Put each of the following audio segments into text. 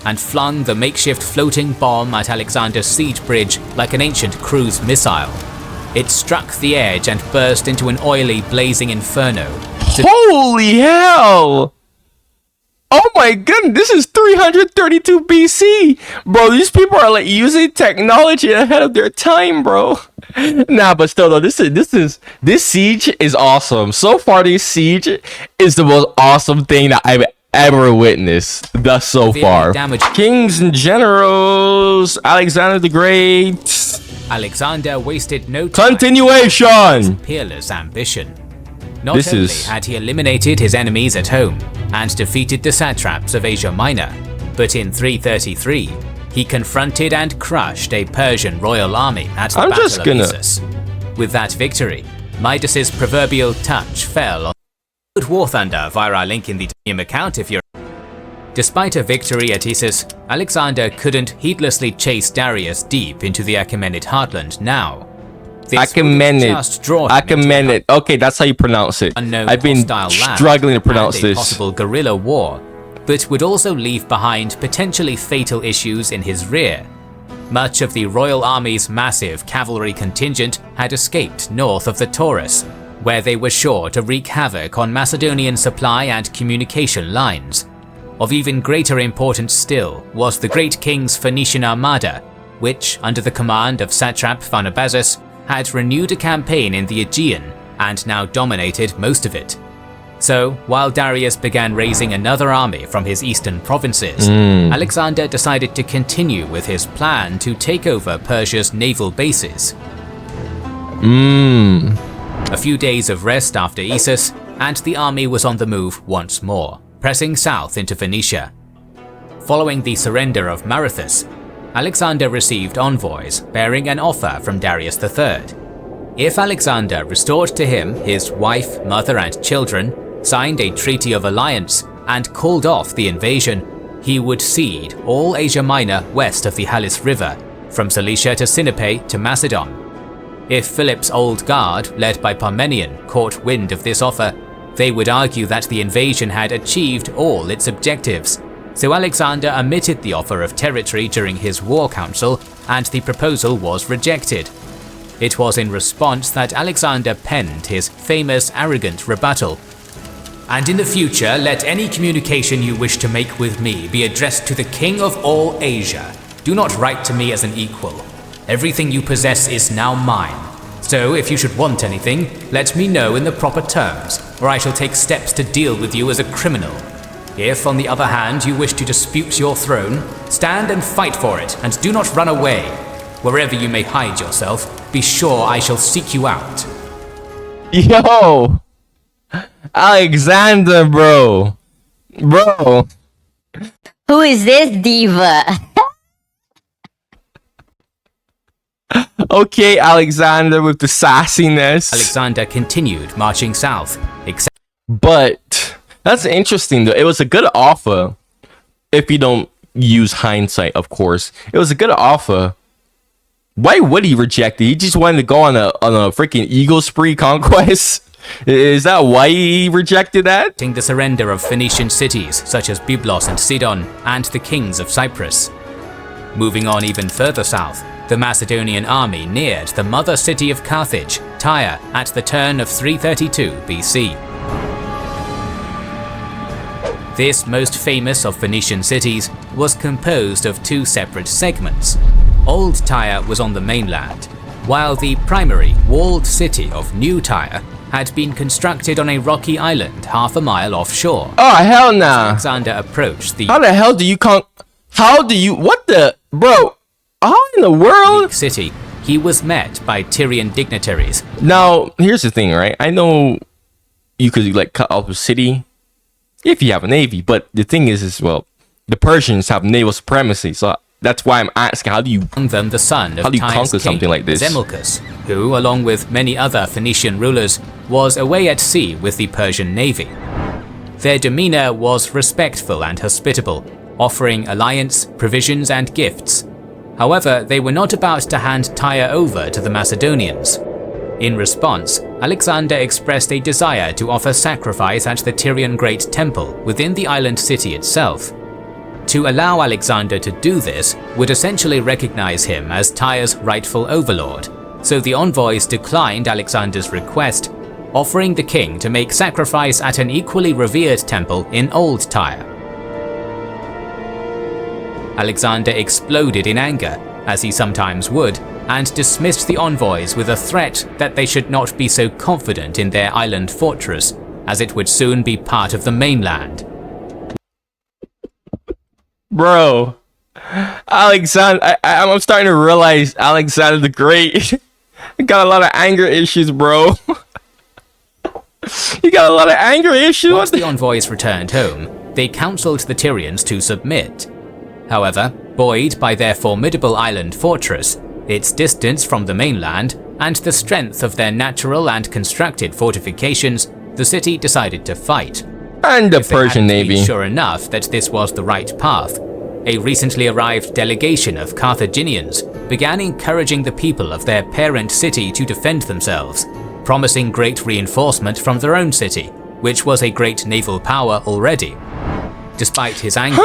and flung the makeshift floating bomb at Alexander's siege bridge like an ancient cruise missile. It struck the edge and burst into an oily, blazing inferno. Holy hell! Oh my goodness, this is 332 BC! Bro, these people are like using technology ahead of their time, bro. Nah, but still though, this siege is awesome. So far, this siege is the most awesome thing that I've ever witnessed thus so far. Kings and generals, Alexander the Great. Alexander wasted no time. Continuation! Peerless ambition. Not only had he eliminated his enemies at home and defeated the satraps of Asia Minor, but in 333 he confronted and crushed a Persian royal army at the Battle of Issus. With that victory, Midas's proverbial touch fell on War Thunder via our link in the Danium account if you're. Despite a victory at Issus, Alexander couldn't heedlessly chase Darius deep into the Achaemenid heartland now. Achaemenid. Okay, that's how you pronounce it. I've been struggling to pronounce this. Possible guerrilla war, but would also leave behind potentially fatal issues in his rear. Much of the royal army's massive cavalry contingent had escaped north of the Taurus, where they were sure to wreak havoc on Macedonian supply and communication lines. Of even greater importance still was the Great King's Phoenician armada, which, under the command of satrap Pharnabazus, had renewed a campaign in the Aegean and now dominated most of it. So, while Darius began raising another army from his eastern provinces, Alexander decided to continue with his plan to take over Persia's naval bases. A few days of rest after Issus, and the army was on the move once more, pressing south into Phoenicia. Following the surrender of Marathus, Alexander received envoys bearing an offer from Darius III. If Alexander restored to him his wife, mother and children, signed a treaty of alliance, and called off the invasion, he would cede all Asia Minor west of the Halys River, from Cilicia to Sinope to Macedon. If Philip's old guard, led by Parmenion, caught wind of this offer, they would argue that the invasion had achieved all its objectives. So Alexander omitted the offer of territory during his war council, and the proposal was rejected. It was in response that Alexander penned his famous arrogant rebuttal. "And in the future, let any communication you wish to make with me be addressed to the King of all Asia. Do not write to me as an equal. Everything you possess is now mine. So if you should want anything, let me know in the proper terms, or I shall take steps to deal with you as a criminal. If, on the other hand, you wish to dispute your throne, stand and fight for it, and do not run away. Wherever you may hide yourself, be sure I shall seek you out." Yo! Alexander, bro! Bro! Who is this diva? Okay, Alexander with the sassiness. Alexander continued marching south, but that's interesting though. It was a good offer. If you don't use hindsight, of course. It was a good offer. Why would he reject it? He just wanted to go on a freaking eagle spree conquest. Is that why he rejected that? The surrender of Phoenician cities such as Byblos and Sidon and the kings of Cyprus. Moving on even further south, the Macedonian army neared the mother city of Carthage, Tyre, at the turn of 332 BC. This most famous of Phoenician cities was composed of two separate segments. Old Tyre was on the mainland, while the primary walled city of New Tyre had been constructed on a rocky island half a mile offshore. Oh hell nah! Alexander approached the— How the hell do you what the— Bro, how in the world? City, he was met by Tyrian dignitaries. Now, here's the thing, right? I know you could like cut off a city if you have a navy, but the thing is well, the Persians have naval supremacy, so that's why I'm asking, how do you them the son of conquer something like this? Zemilchus, who, along with many other Phoenician rulers, was away at sea with the Persian navy. Their demeanor was respectful and hospitable, offering alliance, provisions, and gifts. However, they were not about to hand Tyre over to the Macedonians. In response, Alexander expressed a desire to offer sacrifice at the Tyrian Great Temple within the island city itself. To allow Alexander to do this would essentially recognize him as Tyre's rightful overlord, so the envoys declined Alexander's request, offering the king to make sacrifice at an equally revered temple in Old Tyre. Alexander exploded in anger, as he sometimes would, and dismissed the envoys with a threat that they should not be so confident in their island fortress, as it would soon be part of the mainland. Bro, Alexander, I'm starting to realize Alexander the Great got a lot of anger issues, bro. You got a lot of anger issues. Once the envoys returned home, they counseled the Tyrians to submit. However, buoyed by their formidable island fortress, its distance from the mainland, and the strength of their natural and constructed fortifications, the city decided to fight. And the If they Persian hadn't been Navy. sure enough that this was the right path, a recently arrived delegation of Carthaginians began encouraging the people of their parent city to defend themselves, promising great reinforcement from their own city, which was a great naval power already. Despite his anger,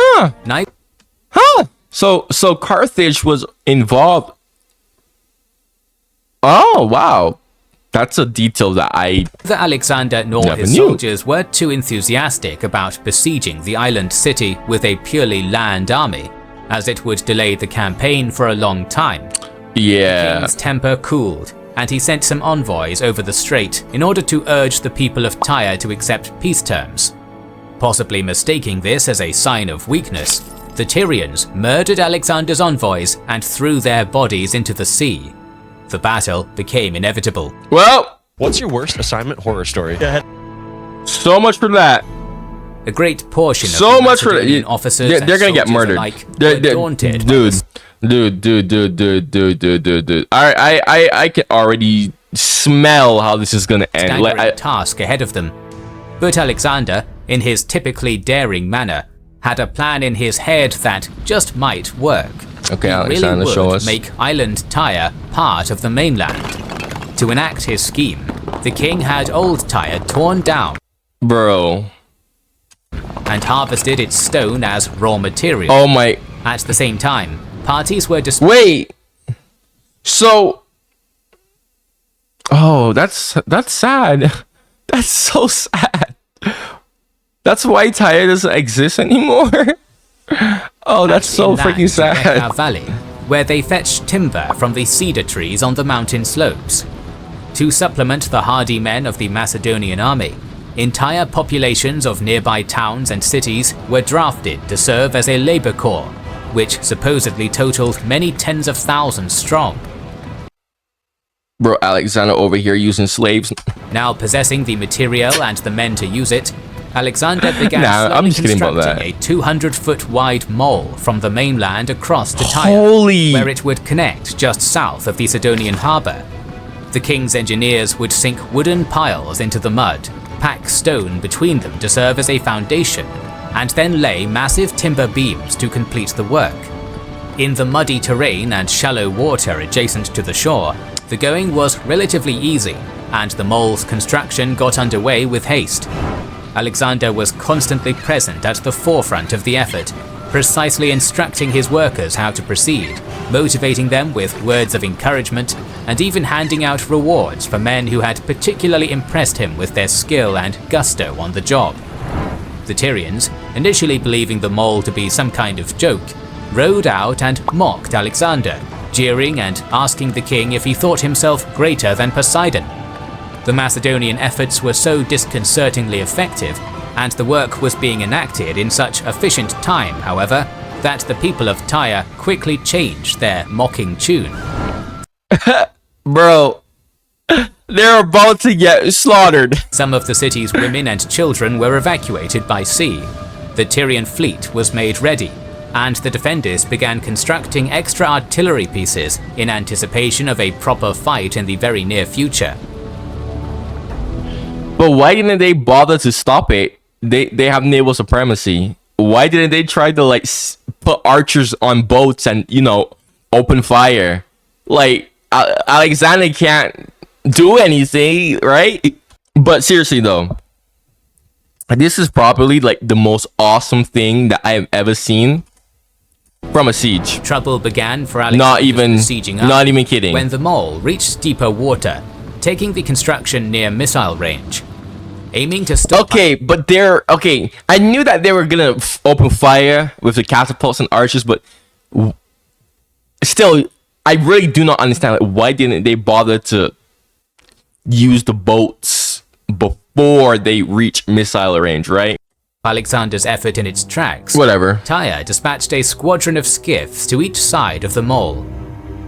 So Carthage was involved. Oh, wow. That's a detail that neither Alexander nor Never his knew. soldiers were too enthusiastic about besieging the island city with a purely land army, as it would delay the campaign for a long time. Yeah. King's temper cooled, and he sent some envoys over the strait in order to urge the people of Tyre to accept peace terms. Possibly mistaking this as a sign of weakness, the Tyrians murdered Alexander's envoys and threw their bodies into the sea. The battle became inevitable. Well, What's your worst assignment horror story? Go ahead. so much for that. A great portion of So the much for that. Macedonian officers They're gonna and get soldiers murdered. alike They're- were they're- daunted. Dude. I can already smell how this is gonna end. Staggering Like, task ahead of them. But Alexander, in his typically daring manner, had a plan in his head that just might work. Okay, He Alexander, really show would us. make island Tyre part of the mainland. To enact his scheme, the king had Old Tyre torn down bro. and harvested its stone as raw material. Oh my. At the same time, parties were Wait. So. Oh, that's sad. That's so sad. That's why Tyre doesn't exist anymore. Oh, that's so inland freaking to Bekaa sad. Valley, where they fetched timber from the cedar trees on the mountain slopes. To supplement the hardy men of the Macedonian army, entire populations of nearby towns and cities were drafted to serve as a labor corps, which supposedly totaled many tens of thousands strong. Bro, Alexander over here using slaves. Now possessing the material and the men to use it, Alexander began Nah, I'm slowly just kidding about constructing that. a 200-foot wide mole from the mainland across to Tyre, Holy. where it would connect just south of the Sidonian harbour. The king's engineers would sink wooden piles into the mud, pack stone between them to serve as a foundation, and then lay massive timber beams to complete the work. In the muddy terrain and shallow water adjacent to the shore, the going was relatively easy, and the mole's construction got underway with haste. Alexander was constantly present at the forefront of the effort, precisely instructing his workers how to proceed, motivating them with words of encouragement, and even handing out rewards for men who had particularly impressed him with their skill and gusto on the job. The Tyrians, initially believing the mole to be some kind of joke, rode out and mocked Alexander, jeering and asking the king if he thought himself greater than Poseidon. The Macedonian efforts were so disconcertingly effective, and the work was being enacted in such efficient time, however, that the people of Tyre quickly changed their mocking tune. Bro, they're about to get slaughtered. Some of the city's women and children were evacuated by sea. The Tyrian fleet was made ready, and the defenders began constructing extra artillery pieces in anticipation of a proper fight in the very near future. But why didn't they bother to stop it? They have naval supremacy. Why didn't they try to like put archers on boats and, you know, open fire? Like Alexander can't do anything, right? But seriously though, this is probably like the most awesome thing that I have ever seen from a siege. Trouble began for Alexander's sieging army not even kidding. when the mole reached deeper water, taking the construction near missile range. Aiming to stop... Okay, but I knew that they were gonna open fire with the catapults and archers, but still, I really do not understand, like, why didn't they bother to use the boats before they reach missile range, right? Alexander's effort in its tracks. Whatever. Tyre dispatched a squadron of skiffs to each side of the mole,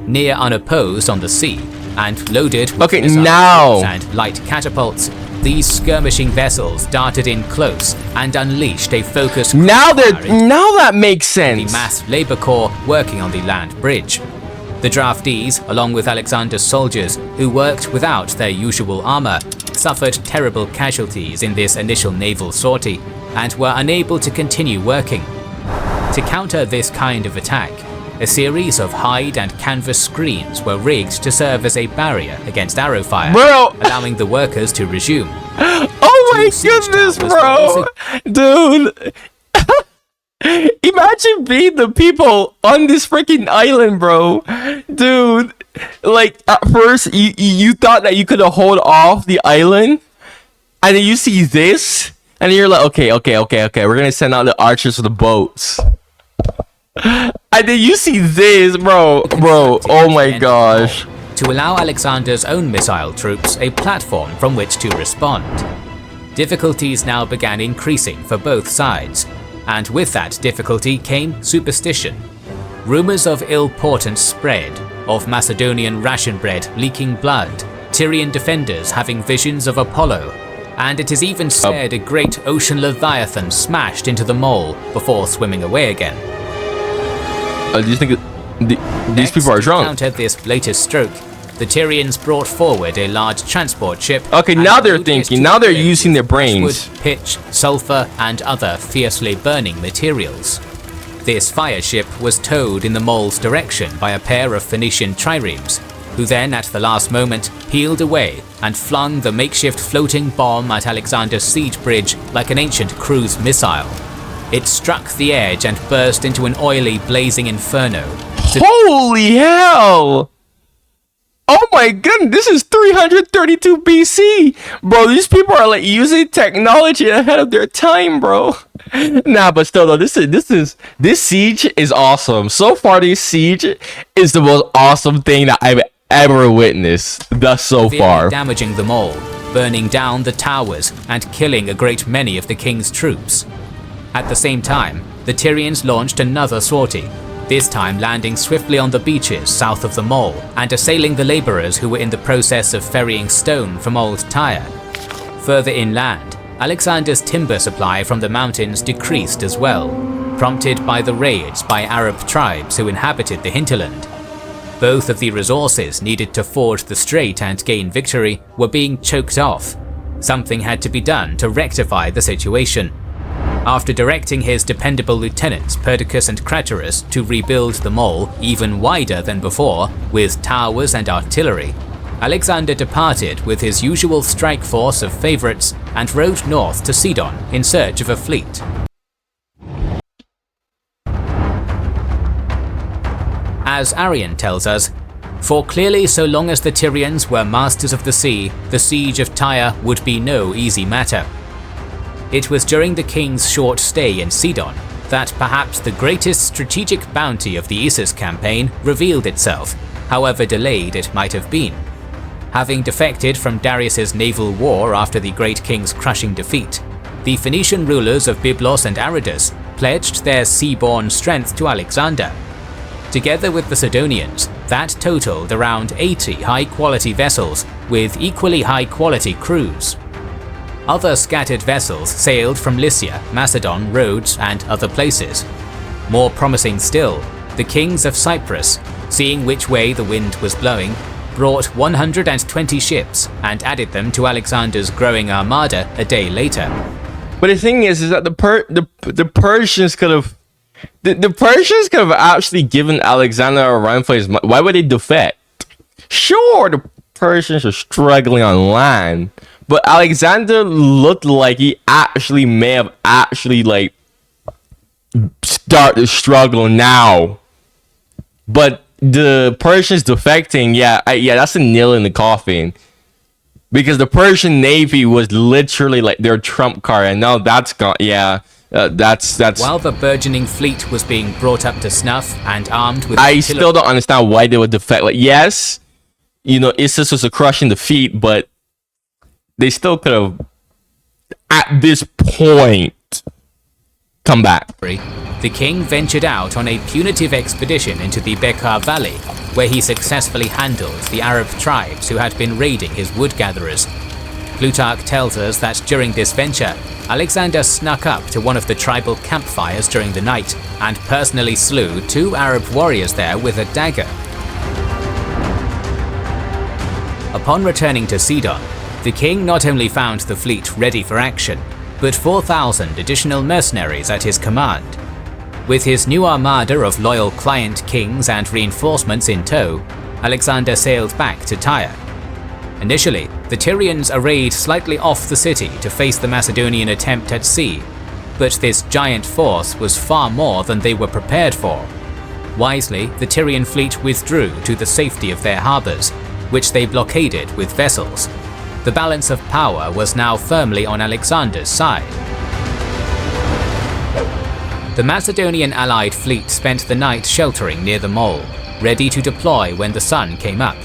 near unopposed on the sea, and loaded with missiles and light catapults. These skirmishing vessels darted in close and unleashed a focused... Now that makes sense. The mass labor corps working on the land bridge. The draftees, along with Alexander's soldiers, who worked without their usual armor, suffered terrible casualties in this initial naval sortie and were unable to continue working. To counter this kind of attack, a series of hide and canvas screens were rigged to serve as a barrier against arrow fire, allowing the workers to resume. Oh my goodness, bro! Dude! Imagine being the people on this freaking island, bro. Dude, like, at first, you thought that you could hold off the island, and then you see this, and you're like, okay, we're gonna send out the archers for the boats. And then you see this, bro, oh my gosh. To allow Alexander's own missile troops a platform from which to respond. Difficulties now began increasing for both sides, and with that difficulty came superstition. Rumors of ill portent spread, of Macedonian ration bread leaking blood, Tyrian defenders having visions of Apollo, and it is even said a great ocean leviathan smashed into the mole before swimming away again. Do you think these people are drunk? To counter this latest stroke, the Tyrians brought forward a large transport ship. Okay, now they're thinking. Now they're using their brains. Wood, pitch, sulfur, and other fiercely burning materials. This fire ship was towed in the mole's direction by a pair of Phoenician triremes, who then, at the last moment, peeled away and flung the makeshift floating bomb at Alexander's siege bridge like an ancient cruise missile. It struck the edge and burst into an oily, blazing inferno. Holy hell! Oh my goodness, this is 332 BC! Bro, these people are like using technology ahead of their time, bro. Nah, but still though, this siege is awesome. So far, this siege is the most awesome thing that I've ever witnessed thus so far. Damaging the mole, burning down the towers, and killing a great many of the king's troops. At the same time, the Tyrians launched another sortie, this time landing swiftly on the beaches south of the mole and assailing the labourers who were in the process of ferrying stone from Old Tyre. Further inland, Alexander's timber supply from the mountains decreased as well, prompted by the raids by Arab tribes who inhabited the hinterland. Both of the resources needed to ford the strait and gain victory were being choked off. Something had to be done to rectify the situation. After directing his dependable lieutenants Perdiccas and Craterus to rebuild the mole even wider than before, with towers and artillery, Alexander departed with his usual strike force of favourites and rode north to Sidon in search of a fleet. As Arrian tells us, for clearly so long as the Tyrians were masters of the sea, the siege of Tyre would be no easy matter. It was during the king's short stay in Sidon that perhaps the greatest strategic bounty of the Issus campaign revealed itself, however delayed it might have been. Having defected from Darius's naval war after the great king's crushing defeat, the Phoenician rulers of Byblos and Aradus pledged their sea-borne strength to Alexander. Together with the Sidonians, that totaled around 80 high-quality vessels with equally high-quality crews. Other scattered vessels sailed from Lycia, Macedon, Rhodes, and other places. More promising still, the kings of Cyprus, seeing which way the wind was blowing, brought 120 ships and added them to Alexander's growing armada a day later. But the thing is that the Persians could have actually given Alexander a run for his money. Why would they defect? Sure, the Persians are struggling on land, but Alexander looked like he actually may have actually like start the struggle now. But the Persians defecting, yeah, that's a nail in the coffin. Because the Persian Navy was literally like their trump card, and now that's gone. Yeah, that's. While the burgeoning fleet was being brought up to snuff and armed with I still don't understand why they would defect. Like, yes, you know, ISIS was a crushing defeat, but they still could have, at this point, come back. The king ventured out on a punitive expedition into the Bekaa Valley, where he successfully handled the Arab tribes who had been raiding his wood gatherers. Plutarch tells us that during this venture, Alexander snuck up to one of the tribal campfires during the night and personally slew 2 Arab warriors there with a dagger. Upon returning to Sidon, the king not only found the fleet ready for action, but 4,000 additional mercenaries at his command. With his new armada of loyal client kings and reinforcements in tow, Alexander sailed back to Tyre. Initially, the Tyrians arrayed slightly off the city to face the Macedonian attempt at sea, but this giant force was far more than they were prepared for. Wisely, the Tyrian fleet withdrew to the safety of their harbours, which they blockaded with vessels. The balance of power was now firmly on Alexander's side. The Macedonian allied fleet spent the night sheltering near the mole, ready to deploy when the sun came up.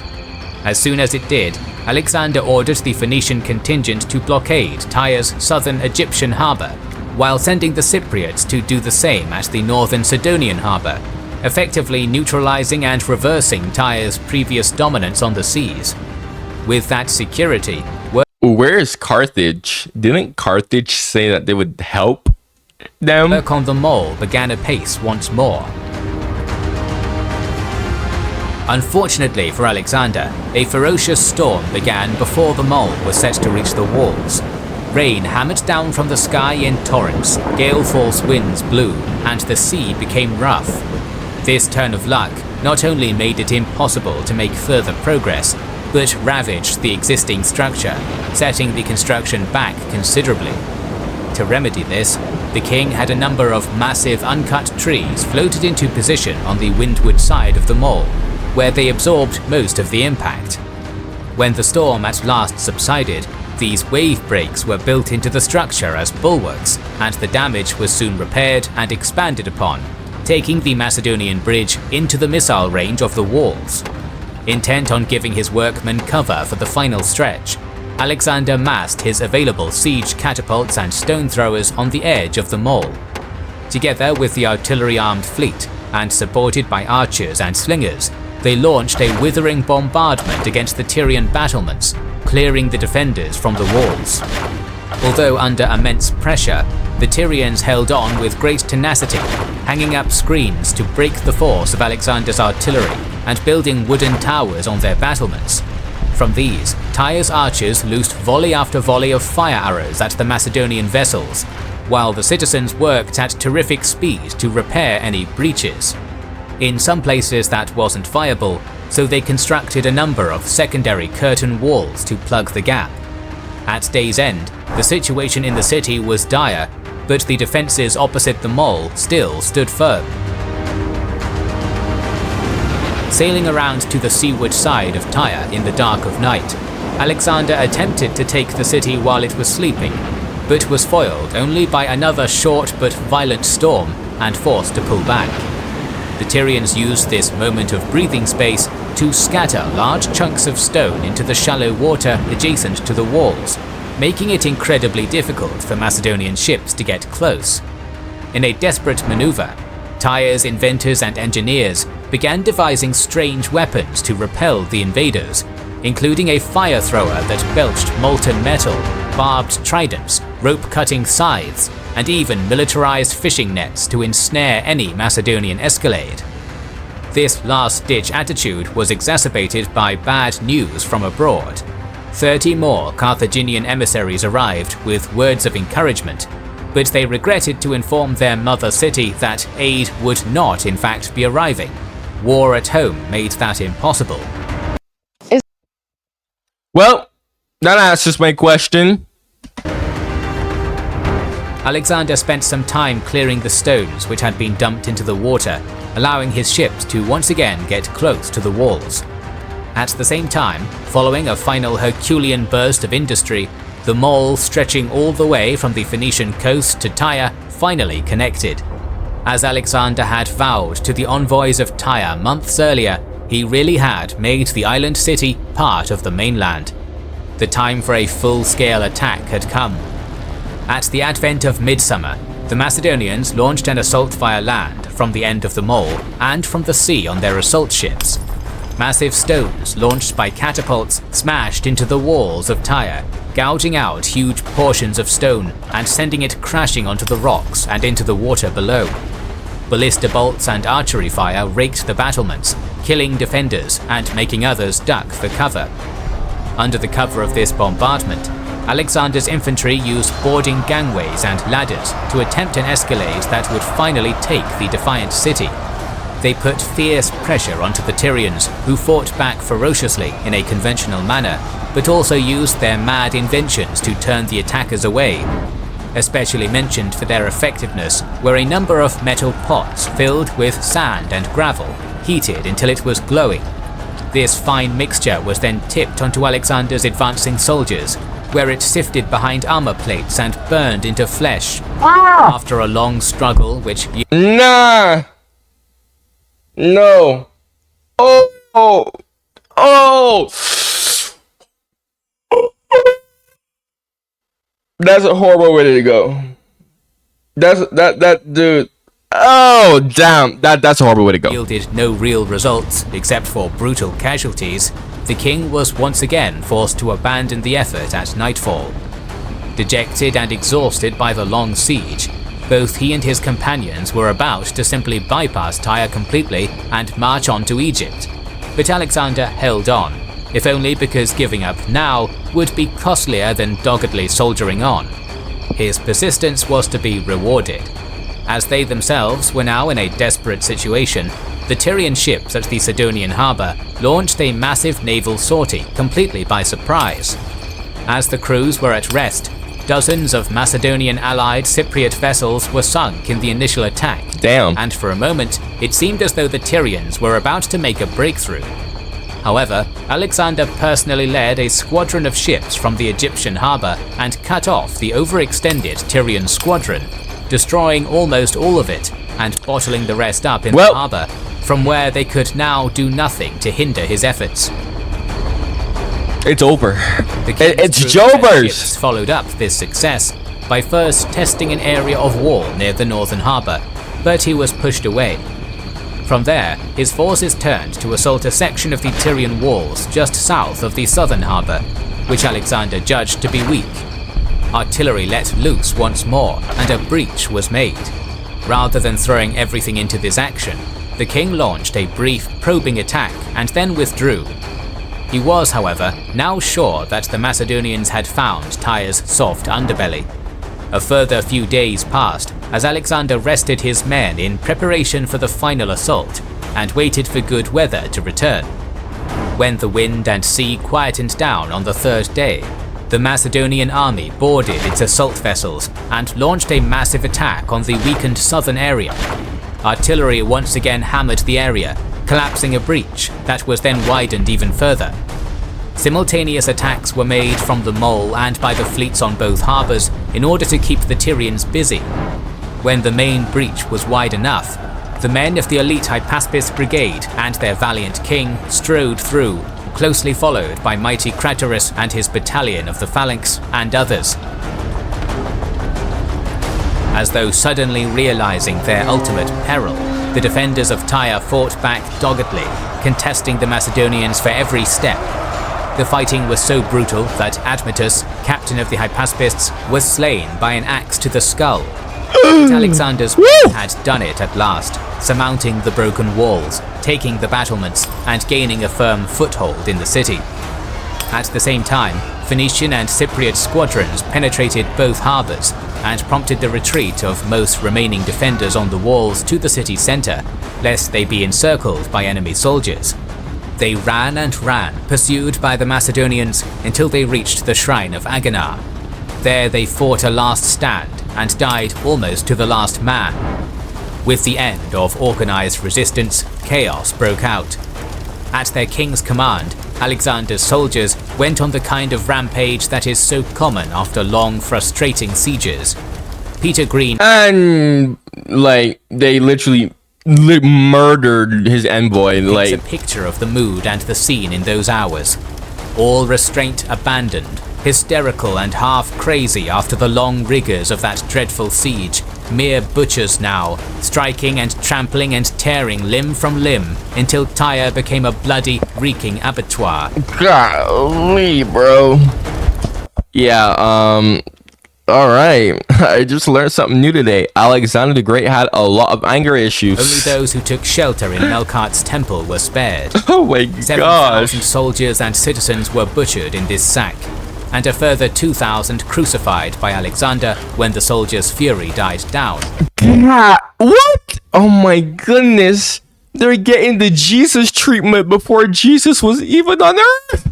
As soon as it did, Alexander ordered the Phoenician contingent to blockade Tyre's southern Egyptian harbour, while sending the Cypriots to do the same at the northern Sidonian harbour, effectively neutralizing and reversing Tyre's previous dominance on the seas. With that security, where is Carthage? Didn't Carthage say that they would help them? Work on the mole began apace once more. Unfortunately for Alexander, a ferocious storm began before the mole was set to reach the walls. Rain hammered down from the sky in torrents, gale-force winds blew, and the sea became rough. This turn of luck not only made it impossible to make further progress, but ravaged the existing structure, setting the construction back considerably. To remedy this, the king had a number of massive uncut trees floated into position on the windward side of the mole, where they absorbed most of the impact. When the storm at last subsided, these wave breaks were built into the structure as bulwarks, and the damage was soon repaired and expanded upon, taking the Macedonian bridge into the missile range of the walls. Intent on giving his workmen cover for the final stretch, Alexander massed his available siege catapults and stone throwers on the edge of the mole. Together with the artillery-armed fleet, and supported by archers and slingers, they launched a withering bombardment against the Tyrian battlements, clearing the defenders from the walls. Although under immense pressure, the Tyrians held on with great tenacity, hanging up screens to break the force of Alexander's artillery and building wooden towers on their battlements. From these, Tyre's archers loosed volley after volley of fire arrows at the Macedonian vessels, while the citizens worked at terrific speed to repair any breaches. In some places that wasn't viable, so they constructed a number of secondary curtain walls to plug the gap. At day's end, the situation in the city was dire, but the defences opposite the mole still stood firm. Sailing around to the seaward side of Tyre in the dark of night, Alexander attempted to take the city while it was sleeping, but was foiled only by another short but violent storm and forced to pull back. The Tyrians used this moment of breathing space to scatter large chunks of stone into the shallow water adjacent to the walls, making it incredibly difficult for Macedonian ships to get close. In a desperate maneuver, Tyre's inventors and engineers began devising strange weapons to repel the invaders, including a fire thrower that belched molten metal, barbed tridents, rope-cutting scythes, and even militarized fishing nets to ensnare any Macedonian escalade. This last-ditch attitude was exacerbated by bad news from abroad. 30 more Carthaginian emissaries arrived with words of encouragement, but they regretted to inform their mother city that aid would not in fact be arriving. War at home made that impossible. Well, that answers my question. Alexander spent some time clearing the stones which had been dumped into the water, allowing his ships to once again get close to the walls. At the same time, following a final Herculean burst of industry, the mole stretching all the way from the Phoenician coast to Tyre finally connected. As Alexander had vowed to the envoys of Tyre months earlier, he really had made the island city part of the mainland. The time for a full-scale attack had come. At the advent of midsummer, the Macedonians launched an assault via land from the end of the mole and from the sea on their assault ships. Massive stones launched by catapults smashed into the walls of Tyre, gouging out huge portions of stone and sending it crashing onto the rocks and into the water below. Ballista bolts and archery fire raked the battlements, killing defenders and making others duck for cover. Under the cover of this bombardment, Alexander's infantry used boarding gangways and ladders to attempt an escalade that would finally take the defiant city. They put fierce pressure onto the Tyrians, who fought back ferociously in a conventional manner, but also used their mad inventions to turn the attackers away. Especially mentioned for their effectiveness were a number of metal pots filled with sand and gravel, heated until it was glowing. This fine mixture was then tipped onto Alexander's advancing soldiers, where it sifted behind armor plates and burned into flesh. After a long struggle which... Nah! No. Oh! That's a horrible way to go. That dude. Oh damn! That's a horrible way to go. Yielded no real results except for brutal casualties. The king was once again forced to abandon the effort at nightfall. Dejected and exhausted by the long siege, both he and his companions were about to simply bypass Tyre completely and march on to Egypt. But Alexander held on, if only because giving up now would be costlier than doggedly soldiering on. His persistence was to be rewarded. As they themselves were now in a desperate situation, the Tyrian ships at the Sidonian harbour launched a massive naval sortie completely by surprise. As the crews were at rest, dozens of Macedonian allied Cypriot vessels were sunk in the initial attack. Damn. And for a moment, it seemed as though the Tyrians were about to make a breakthrough. However, Alexander personally led a squadron of ships from the Egyptian harbour and cut off the overextended Tyrian squadron, destroying almost all of it and bottling the rest up in the harbour, from where they could now do nothing to hinder his efforts. It's over. It's Jobers! Followed up this success by first testing an area of wall near the northern harbour, but he was pushed away. From there, his forces turned to assault a section of the Tyrian walls just south of the southern harbour, which Alexander judged to be weak. Artillery let loose once more, and a breach was made. Rather than throwing everything into this action, the king launched a brief probing attack and then withdrew. He was, however, now sure that the Macedonians had found Tyre's soft underbelly. A further few days passed as Alexander rested his men in preparation for the final assault and waited for good weather to return. When the wind and sea quietened down on the third day, the Macedonian army boarded its assault vessels and launched a massive attack on the weakened southern area. Artillery once again hammered the area, collapsing a breach that was then widened even further. Simultaneous attacks were made from the mole and by the fleets on both harbours in order to keep the Tyrians busy. When the main breach was wide enough, the men of the elite Hypaspis brigade and their valiant king strode through, closely followed by mighty Craterus and his battalion of the phalanx and others. As though suddenly realizing their ultimate peril, the defenders of Tyre fought back doggedly, contesting the Macedonians for every step. The fighting was so brutal that Admetus, captain of the Hypaspists, was slain by an axe to the skull. But Alexander's men had done it at last, surmounting the broken walls, taking the battlements, and gaining a firm foothold in the city. At the same time, Phoenician and Cypriot squadrons penetrated both harbours and prompted the retreat of most remaining defenders on the walls to the city centre, lest they be encircled by enemy soldiers. They ran and ran, pursued by the Macedonians, until they reached the shrine of Aganar. There they fought a last stand, and died almost to the last man. With the end of organized resistance, chaos broke out. At their king's command, Alexander's soldiers went on the kind of rampage that is so common after long, frustrating sieges. Peter Green And like they literally murdered his envoy. paints a picture of the mood and the scene in those hours. All restraint abandoned, hysterical and half crazy after the long rigors of that dreadful siege, mere butchers now, striking and trampling and tearing limb from limb until Tyre became a bloody, reeking abattoir. Golly, bro. Yeah, alright. I just learned something new today. Alexander the Great had a lot of anger issues. Only those who took shelter in Melkart's temple were spared. Oh my 7,000 gosh. soldiers and citizens were butchered in this sack, and a further 2,000 crucified by Alexander when the soldiers' fury died down. God, what? Oh my goodness. They're getting the Jesus treatment before Jesus was even on earth.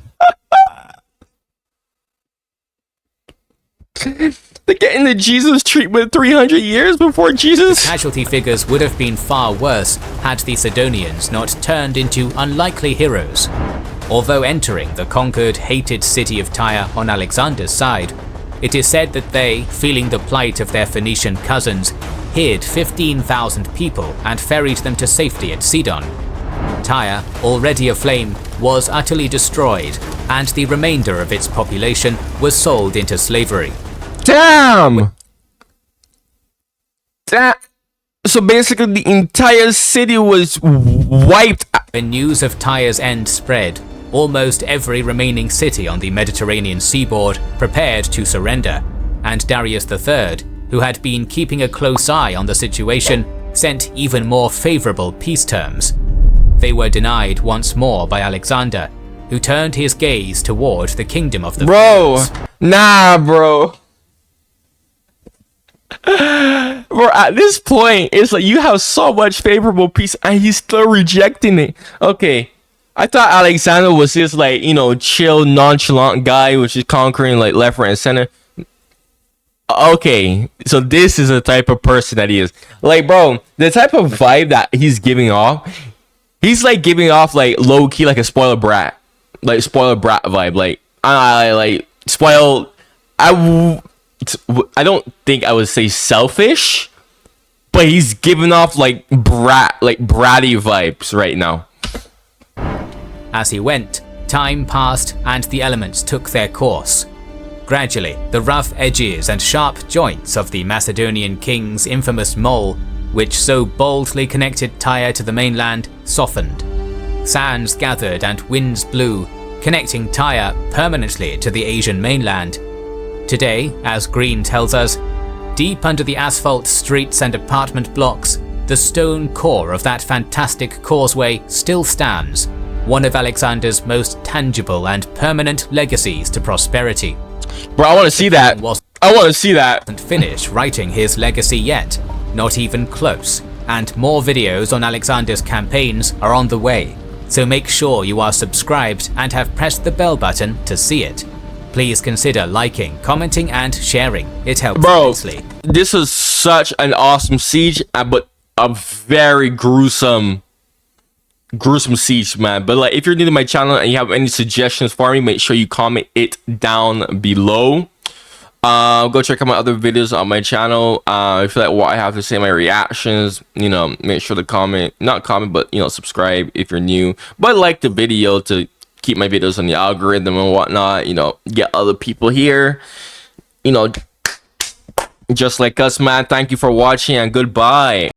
They're getting the Jesus treatment 300 years before Jesus. Casualty figures would have been far worse had the Sidonians not turned into unlikely heroes. Although entering the conquered, hated city of Tyre on Alexander's side, it is said that they, feeling the plight of their Phoenician cousins, hid 15,000 people and ferried them to safety at Sidon. Tyre, already aflame, was utterly destroyed, and the remainder of its population was sold into slavery. Damn! So basically the entire city was wiped. When news of Tyre's end spread, almost every remaining city on the Mediterranean seaboard prepared to surrender, and Darius III, who had been keeping a close eye on the situation, sent even more favorable peace terms. They were denied once more by Alexander, who turned his gaze toward the kingdom of the Franks. Nah, bro. Bro, at this point, it's like you have so much favorable peace and he's still rejecting it. Okay, I thought Alexander was this like, you know, chill, nonchalant guy which is conquering like left, right, and center. Okay, so this is the type of person that he is. Like, bro, the type of vibe that he's giving off, he's like giving off like low key like a spoiled brat, like spoiled brat vibe. Like I like spoiled. I don't think I would say selfish, but he's giving off like bratty vibes right now. As he went, time passed and the elements took their course. Gradually, the rough edges and sharp joints of the Macedonian king's infamous mole, which so boldly connected Tyre to the mainland, softened. Sands gathered and winds blew, connecting Tyre permanently to the Asian mainland. Today, as Green tells us, deep under the asphalt streets and apartment blocks, the stone core of that fantastic causeway still stands, one of Alexander's most tangible and permanent legacies to prosperity. Bro, I want to see that. I want to see that. Hasn't finished writing his legacy yet, not even close, and more videos on Alexander's campaigns are on the way, so make sure you are subscribed and have pressed the bell button to see it. Please consider liking, commenting, and sharing. It helps immensely. This is such an awesome siege, but a very gruesome siege, man. But like, if you're new to my channel and you have any suggestions for me, make sure you comment it down below. Go check out my other videos on my channel. If you like what I have to say, my reactions, you know, make sure to not comment, but you know, subscribe if you're new. But like the video to keep my videos on the algorithm and whatnot, you know, get other people here, you know, just like us, man. Thank you for watching and goodbye.